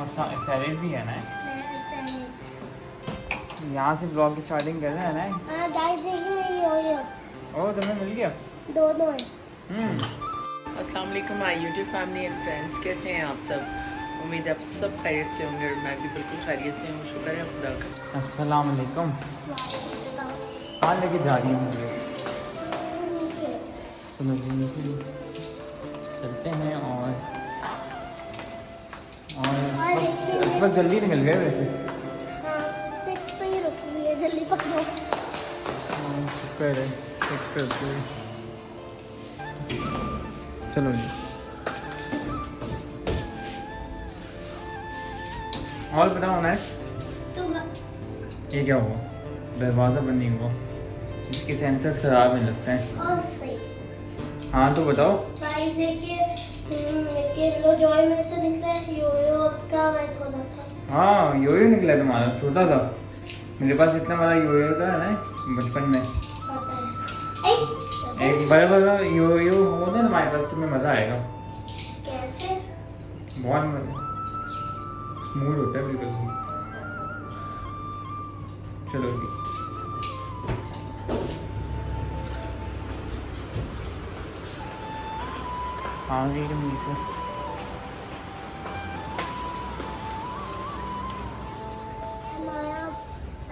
और सैलेड भी है ना। यहाँ से ब्लॉग की स्टार्टिंग कर रहे हैं ना। हाँ गाइस देखिए मेरी योयो। ओ तुम्हें मिल गया। दोनों है। अस्सलाम वालेकुम my YouTube family and friends, कैसे हैं आप सब? उम्मीद है आप सब खैरियत से होंगे और मैं भी बिल्कुल खैरियत से हूँ। शुक्र है खुदा का। अस्सलाम वालेकुम। कहाँ लेके जा रही हूँ मुझे? चलो नीचे चलते हैं और इस वक्त जल्दी निकल गए वैसे। हाँ 6 पे ही रुकी हुई है, जल्दी पकड़ो। शुक्र है 6 पे रुकी हुई। चलो जी। और बताओ ना, ये क्या हुआ? दरवाज़ा बंद नहीं हुआ, इसके सेंसर्स खराब है लगता है। और सही। हाँ तो बताओ। गाइस देखिए लो जॉय में से निकला है योयो का। मैं थोड़ा सा हाँ योयो निकला तुम्हारा, छोटा था। मेरे पास इतना बड़ा योयो था ना बचपन में। पता है। एक बड़ा बड़ा योयो हो ना तुम्हारे पास, तुम्हें मज़ा आएगा। कैसे? बहुत मज़ा, स्मूथ होता है बिल्कुल। चलो जी। हाँ जी से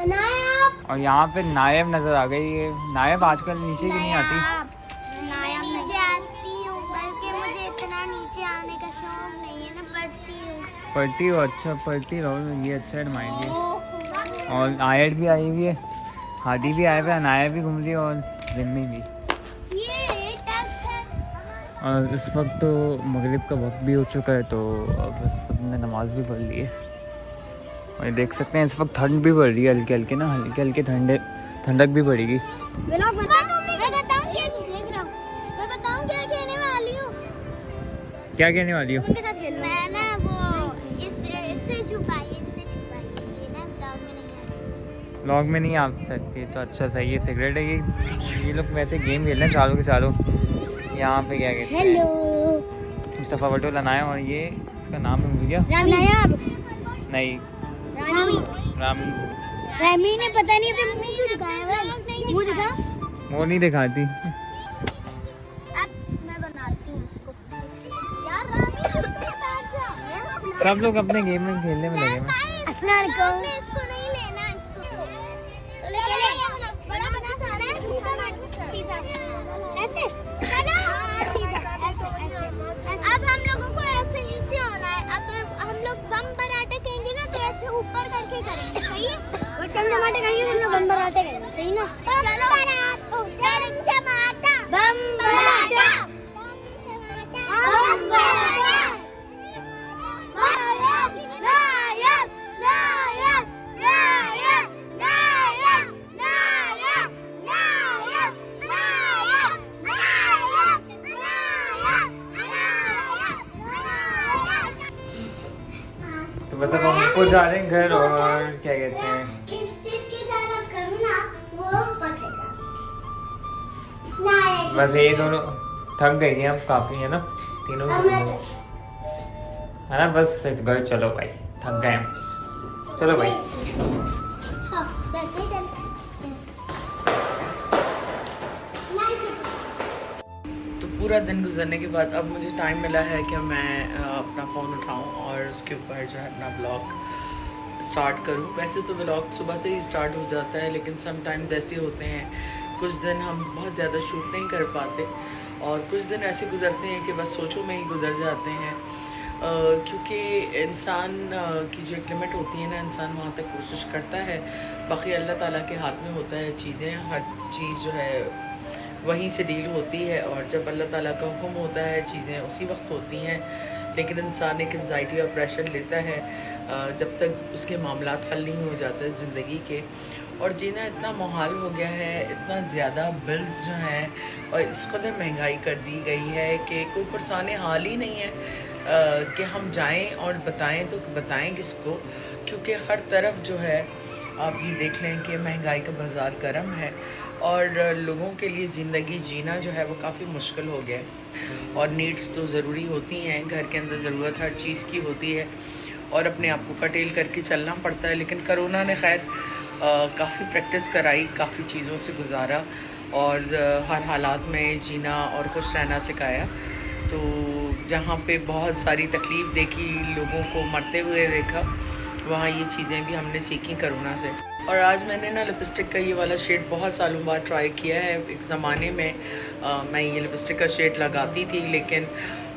नायाब। और यहाँ पे नायब नज़र आ गई है। नायब आजकल नीचे क्यों नहीं आती? नायाब नीचे आती हूँ, बल्कि मुझे इतना नीचे आने का शौक नहीं है ना, पढ़ती हूँ। पढ़ती हो? अच्छा पढ़ती रहो, ये अच्छा है तुम्हारे लिए। और आयत भी आई हुई है, हादी भी आए हुए हैं, नायब भी घूम रही है और जिम्मी भी। और इस वक्त तो मगरिब का वक्त भी हो चुका है, तो अब बस सबने नमाज़ भी पढ़ ली है। और ये देख सकते हैं इस वक्त ठंड भी बढ़ रही है, हल्के हल्के ना, हल्के हल्के ठंडक भी बढ़ेगी। मैं बताऊं क्या कहने वाली हूँ? क्या कहने वाली हो? उनके साथ खेलना है ना, वो इससे छुपाई ये ना ब्लॉग में नहीं आ। व्लॉग में नहीं आ सकती तो अच्छा सही है। सिगरेट है ये लोग वैसे गेम खेल रहे हैं चारों के चारों। यहाँ पे क्या कहते हैं? हेलो मुस्तफ़ा भटोला नाया, और ये इसका नाम है भूल गया। नायाब। नहीं रामी। रामी ने पता नहीं अपने मुंह क्यों दिखाया। मुंह दिखा। वो नहीं दिखाती। अब मैं बनाती हूँ उसको। यार रामी बैठ जा। सब लोग अपने गेम में खेलने में लगे हैं। अस्सलाम वालेकुम। इसको नहीं लेना, इसको तो ले बड़ा बना सारा है। सीधा ऐसे चलो, सीधा ऐसे। अब हम लोगों को ऐसे नीचे होना है। अब हम लोग बम बराटे कहेंगे ना, तो ऐसे ऊपर करके करेंगे, सही है? वो चल टमाटर कहेंगे तो हम लोग बम बराटे करेंगे, सही ना? चलो चल टमाटर बम बराटा बम बराटा। तो बस अब हम ऊपर जा रहे हैं घर, और क्या कहते हैं, किस चीज की जरूरत करूँ ना, वो पकेगा। बस ये दोनों थक गई हैं अब काफ़ी, है ना तीनों है ना। बस घर चलो भाई, थक गए हम, चलो भाई। हाँ, चलते चलते। तो पूरा दिन गुजरने के बाद अब मुझे टाइम मिला है कि मैं अपना फ़ोन उठाऊं और उसके ऊपर जो है अपना ब्लॉग स्टार्ट करूं। वैसे तो ब्लॉग सुबह से ही स्टार्ट हो जाता है, लेकिन समटाइम्स ऐसे होते हैं कुछ दिन हम बहुत ज़्यादा शूट नहीं कर पाते, और कुछ दिन ऐसे गुजरते हैं कि बस सोचों में ही गुजर जाते हैं। क्योंकि इंसान की जो एक लिमिट होती है ना, इंसान वहाँ तक कोशिश करता है, बाकी अल्लाह ताला के हाथ में होता है चीज़ें। हर चीज़ जो है वहीं से डील होती है, और जब अल्लाह ताला का हुक्म होता है चीज़ें उसी वक्त होती हैं। लेकिन इंसान एक एंजाइटी और प्रेशर लेता है जब तक उसके मामलात हल नहीं हो जाते ज़िंदगी के। और जीना इतना मुहाल हो गया है, इतना ज़्यादा बिल्स जो हैं, और इस कदर महंगाई कर दी गई है कि कोई पुरसाने हाल ही नहीं है कि हम जाएं और बताएं तो बताएं किसको। क्योंकि हर तरफ जो है आप ये देख लें कि महंगाई का बाज़ार गर्म है, और लोगों के लिए ज़िंदगी जीना जो है वो काफ़ी मुश्किल हो गया है। और नीड्स तो ज़रूरी होती हैं, घर के अंदर ज़रूरत हर चीज़ की होती है, और अपने आप को कटेल करके चलना पड़ता है। लेकिन कोरोना ने खैर काफ़ी प्रैक्टिस कराई, काफ़ी चीज़ों से गुजारा और हर हालात में जीना और खुश रहना सिखाया। तो जहाँ पे बहुत सारी तकलीफ़ देखी, लोगों को मरते हुए देखा, वहाँ ये चीज़ें भी हमने सीखी कोरोना से। और आज मैंने ना लिपस्टिक का ये वाला शेड बहुत सालों बाद ट्राई किया है। एक ज़माने में मैं ये लिपस्टिक का शेड लगाती थी, लेकिन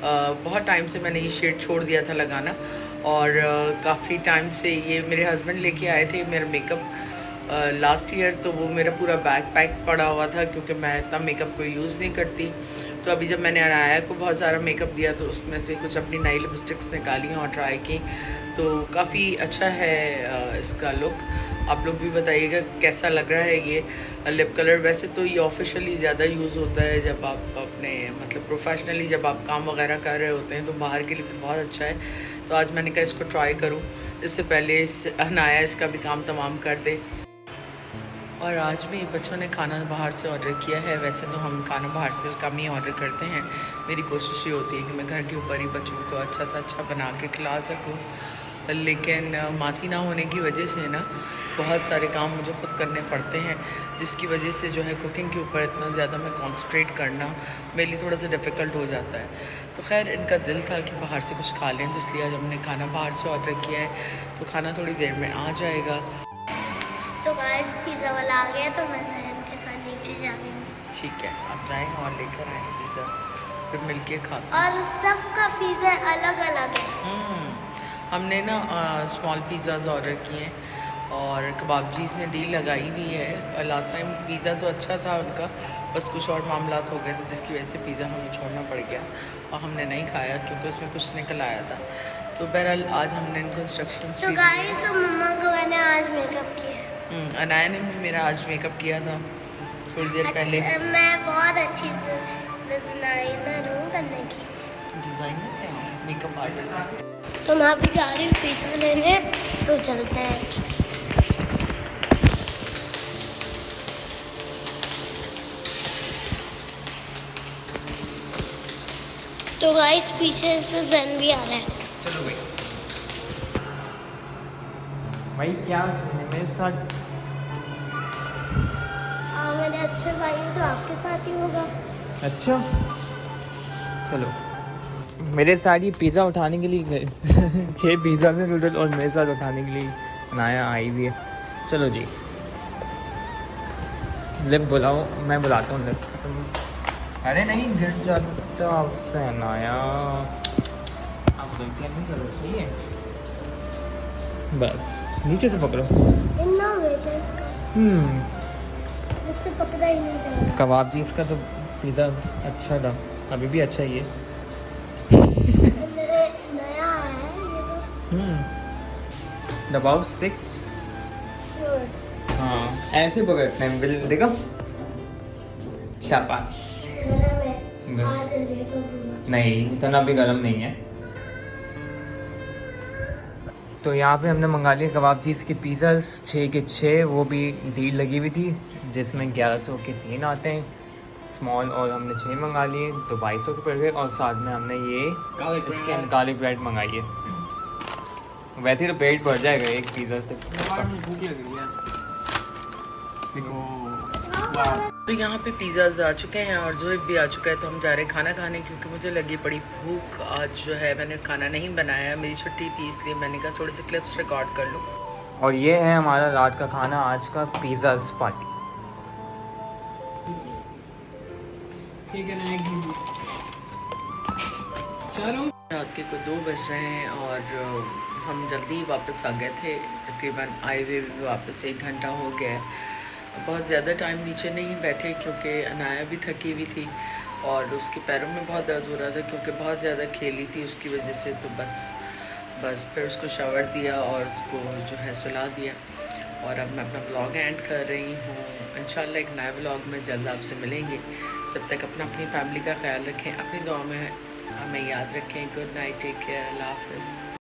बहुत टाइम से मैंने ये शेड छोड़ दिया था लगाना। और काफ़ी टाइम से ये मेरे हस्बैंड लेके आए थे मेरा मेकअप लास्ट ईयर, तो वो मेरा पूरा बैग पैक पड़ा हुआ था क्योंकि मैं इतना मेकअप को यूज़ नहीं करती। तो अभी जब मैंने अनाया को बहुत सारा मेकअप दिया तो उसमें से कुछ अपनी नई लिपस्टिक्स निकाली और ट्राई की, तो काफ़ी अच्छा है इसका लुक। आप लोग भी बताइएगा कैसा लग रहा है ये लिप कलर। वैसे तो ये ऑफिशियली ज़्यादा यूज़ होता है जब आप अपने मतलब प्रोफेशनली जब आप काम वगैरह कर रहे होते हैं, तो बाहर के लिए तो बहुत अच्छा है। तो आज मैंने कहा इसको ट्राई करूँ, इससे पहले अनाया इसका भी काम तमाम कर दे। और आज भी बच्चों ने खाना बाहर से ऑर्डर किया है। वैसे तो हम खाना बाहर से कम ही ऑर्डर करते हैं। मेरी कोशिश ये होती है कि मैं घर के ऊपर ही बच्चों को अच्छा से अच्छा बना के खिला सकूं, लेकिन मासी ना होने की वजह से ना बहुत सारे काम मुझे ख़ुद करने पड़ते हैं, जिसकी वजह से जो है कुकिंग के ऊपर इतना ज़्यादा मैं कॉन्सन्ट्रेट करना मेरे लिए थोड़ा सा डिफ़िकल्ट हो जाता है। तो खैर इनका दिल था कि बाहर से कुछ खा लें, तो इसलिए आज हमने खाना बाहर से ऑर्डर किया है। तो खाना थोड़ी देर में आ जाएगा। तो गाइस पिज़्ज़ा वाला आ गया, तो मैं जहन के साथ नीचे जा रही हूँ। ठीक है, आप जाएँ और लेकर आएँ पिज़्ज़ा, फिर मिलके खाते हैं। और सबका पिज़्ज़ा अलग अलग है। हमने ना स्मॉल पिज़्ज़ाज़ ऑर्डर किए और कबाबजीज़ ने डील लगाई भी है। और लास्ट टाइम पिज़्ज़ा तो अच्छा था उनका, बस कुछ और मामलात हो गए थे जिसकी वजह से पिज़्ज़ा हमें छोड़ना पड़ गया और हमने नहीं खाया क्योंकि उसमें कुछ निकल आया था। तो बहरहाल आज हमने इनको इंस्ट्रक्शंस तो गाइस मम्मा को मैंने आज मेकअप किया। अनाया ने भी मेरा आज मेकअप किया था थोड़ी देर पहले। मैं बहुत अच्छी डिज़ाइनर हूँ करने की। डिज़ाइनर है, मेकअप आर्टिस्ट है। तो मैं अभी जा रही हूँ पिज़्ज़ा लेने, तो चलते हैं। तो गाइस पीछे से जैन भी आ रहा है। चलो भाई क्या है मेरे साथ? मेरे अच्छे भाई तो आपके साथ ही होगा। अच्छा चलो, मेरे साथ ये पिज़्ज़ा उठाने के लिए गए 6 पिज़्ज़ा से नूडल और मेरे साथ उठाने के लिए अनाया आई भी है। चलो जी, लिप बुलाओ, मैं बुलाता हूँ लिप। अरे नहीं गिर जाता आपसे अनाया, आप गलतियाँ नहीं करो, सही है? बस नीचे से पकड़ो। इतना वेट है इसका, मुझसे पकड़ा ही नहीं जाएगा। कबाब जी इसका तो पिज़्ज़ा अच्छा था, अभी भी अच्छा ही है। नया आया है ये तो। दबाओ 6। हाँ ऐसे पकड़ते हैं, बिल देखो, शाबाश। नहीं इतना भी गर्म नहीं है। तो यहाँ पे हमने मंगा लिए कबाब चीज़ के पिज़्ज़ाज़ 6 के 6, वो भी डील लगी हुई थी जिसमें 1100 के 3 आते हैं स्मॉल, और हमने 6 मंगा लिए तो 2200 के पड़ गए। और साथ में हमने ये इसके गार्लिक ब्रेड मंगाई है। वैसे तो पेट भर जाएगा एक पिज़्ज़ा से। भूख लग रही है देखो। तो यहाँ पे पिज़्ज़ाज आ चुके हैं और जोएब भी आ चुका है, तो हम जा रहे हैं खाना खाने क्योंकि मुझे लगी बड़ी भूख। आज जो है मैंने खाना नहीं बनाया, मेरी छुट्टी थी, इसलिए मैंने कहा थोड़े से क्लिप्स रिकॉर्ड कर लूँ। और ये है हमारा रात का खाना, आज का पिज़्ज़ाज़ पार्टी। ठीक है रात के को 2 बज रहे हैं और हम जल्दी वापस आ गए थे। तकरीबन आए हुए भी वापस 1 घंटा हो गया है। बहुत ज़्यादा टाइम नीचे नहीं बैठे क्योंकि अनाया भी थकी हुई थी और उसके पैरों में बहुत दर्द हो रहा था क्योंकि बहुत ज़्यादा खेली थी उसकी वजह से। तो बस फिर उसको शावर दिया और उसको जो है सुला दिया। और अब मैं अपना ब्लॉग एंड कर रही हूँ। इंशाल्लाह एक नए ब्लॉग में जल्द आपसे मिलेंगे। जब तक अपनी फैमिली का ख्याल रखें, अपनी दुआ में हमें याद रखें। गुड नाइट, टेक केयर, अल्लाह हाफ़िज़।